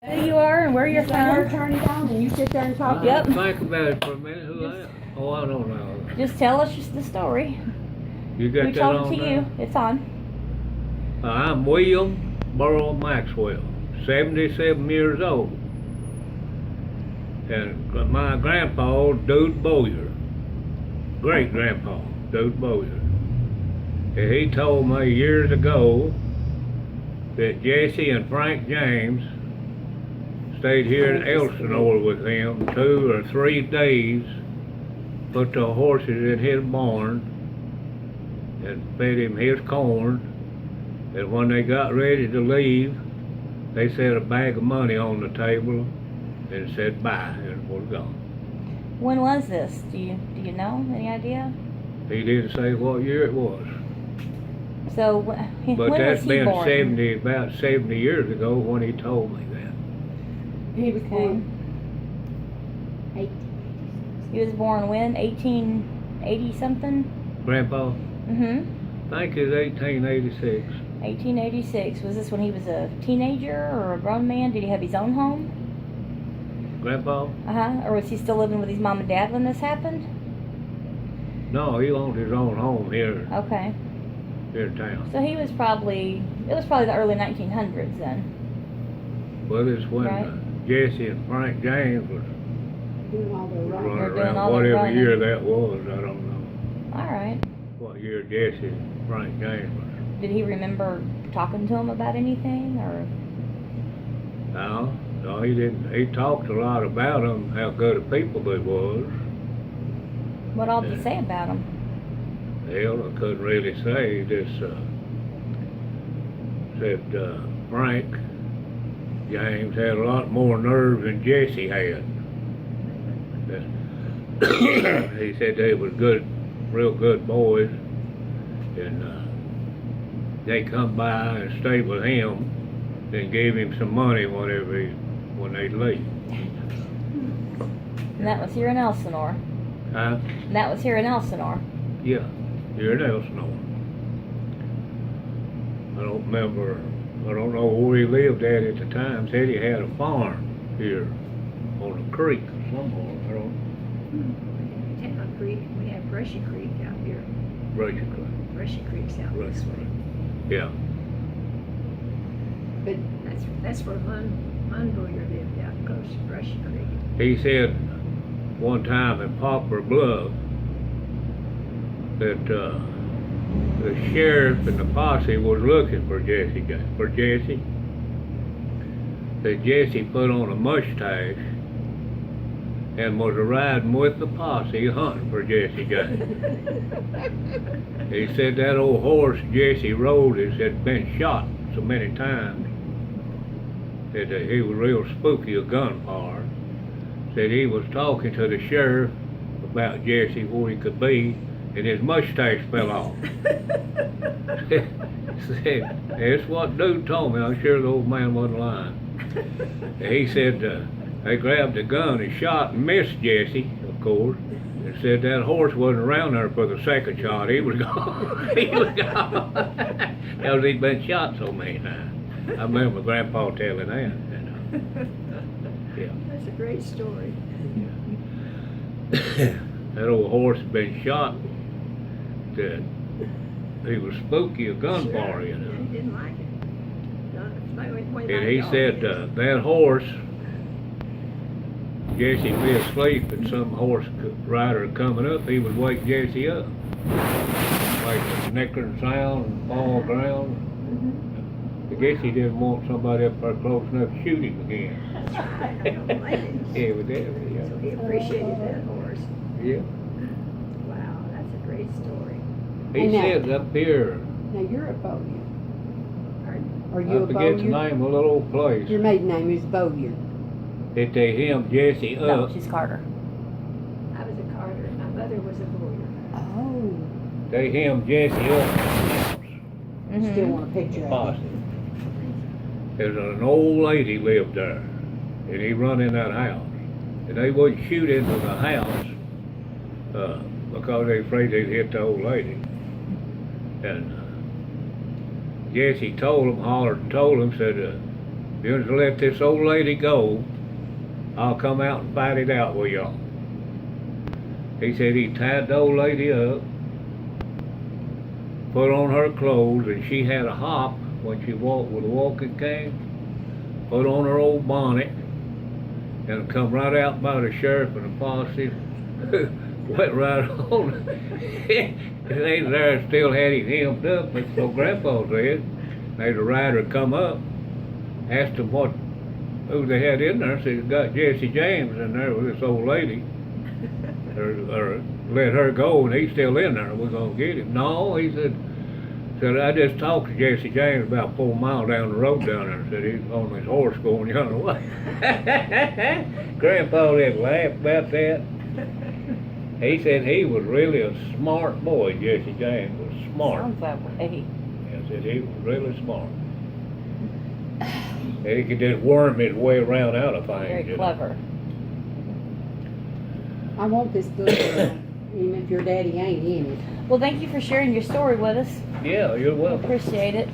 Who you are and where you're from. Turn it on and you sit there and talk. Yep. Think about it for a minute. Who I am? Oh, I don't know. Just tell us just the story. You got Who that told on it to there? you? It's on. I'm William Burrow Maxwell, 77 years old. And my grandpa, Dude Bowyer, great grandpa, Dude Bowyer. And he told me years ago that Jesse and Frank James stayed here in Ellsinore with him 2 or 3 days, put the horses in his barn and fed him his corn. And when they got ready to leave, they set a bag of money on the table and said bye and was gone. When was this? Do you know? Any idea? He didn't say what year it was. So But when was that's he been born? about 70 years ago when he told me that. He was born. He was born when? 1880 something? Grandpa, Mm-hmm. I think it's 1886. 1886. Was this when he was a teenager or a grown man? Did he have his own home? Grandpa? Or was he still living with his mom and dad when this happened? No, he owned his own home here Okay. in town. So it was probably the early 1900s then. Well, it's when Right. Jesse and Frank James was Doing all the running right. They're doing around, all the whatever running. year that was, I don't know. All right. What year Jesse and Frank James was. Did he remember talking to him about anything or? No, he didn't. He talked a lot about them, how good of people they was. What all did he say about him? Hell, I couldn't really say. He just said Frank James had a lot more nerve than Jesse had. He said they was good, real good boys, and they come by and stayed with him, then gave him some money when they'd leave. And that was here in Ellsinore. Huh? And that was here in Ellsinore. Yeah, here in Ellsinore. I don't know where he lived at the time. Said he had a farm here on a creek somewhere. I don't Town Creek, we have Brushy Creek out here. Brushy Creek. Brushy Creek's out this way. Yeah. But That's where Munboyer lived, out close to Brushy Creek. He said one time in Poplar Bluff that the sheriff and the posse was looking for Jesse. That Jesse put on a mustache and was riding with the posse hunting for Jesse James. He said that old horse Jesse rode had been shot so many times that he was real spooky of gunfire. Said he was talking to the sheriff about Jesse, where he could be, and his mustache fell off. Said, that's what dude told me. I'm sure the old man wasn't lying. He said they grabbed a gun and shot and missed Jesse, of course, and said that horse wasn't around there for the second shot. He was gone. He was gone. Because he'd been shot so many times. I remember Grandpa telling that. Yeah. That's a great story. That old horse had been shot. That he was spooky of gunfire, you He know. didn't like it. And he said that horse, Jesse be asleep and some horse rider coming up, he would wake Jesse up. Like a nickering sound and fall ground. I guess he didn't want somebody up there close enough to shoot him again. Yeah, we did. So he appreciated that horse. Yeah. Wow, that's a great story. He And now- said up here, now you're a Bowyer. Pardon? Are you I a forget the Bowyer? name of a little place, Your maiden name is Bowyer. that they hemmed Jesse No, up. she's Carter. I was a Carter. My mother was a Boyer. Oh. They hemmed Jesse up. Mm-hmm. Still want a picture of Posse. it. There's an old lady lived there, and he run in that house. And they wouldn't shoot into the house because they afraid they'd hit the old lady. And Jesse told him, hollered and told him, said, You just let this old lady go, I'll come out and fight it out with y'all. He said he tied the old lady up, put on her clothes, and she had a hop when she walked with a walking cane, put on her old bonnet, and come right out by the sheriff and the posse, went right on. They there still had him hemmed up, but so Grandpa said. Made a rider come up, asked him who they had in there, said, got Jesse James in there with this old lady. or let her go, and he's still in there. We're gonna get him. No, he said I just talked to Jesse James about 4 miles down the road down there. Said he's on his horse going the other way. Grandpa had laughed about that. He said he was really a smart boy. Jesse James was smart. Sounds that way. I said he was really smart. And he could just worm his way around out of things. Very clever. I want this book, even if your daddy ain't in it. Well, thank you for sharing your story with us. Yeah, you're welcome. Appreciate it.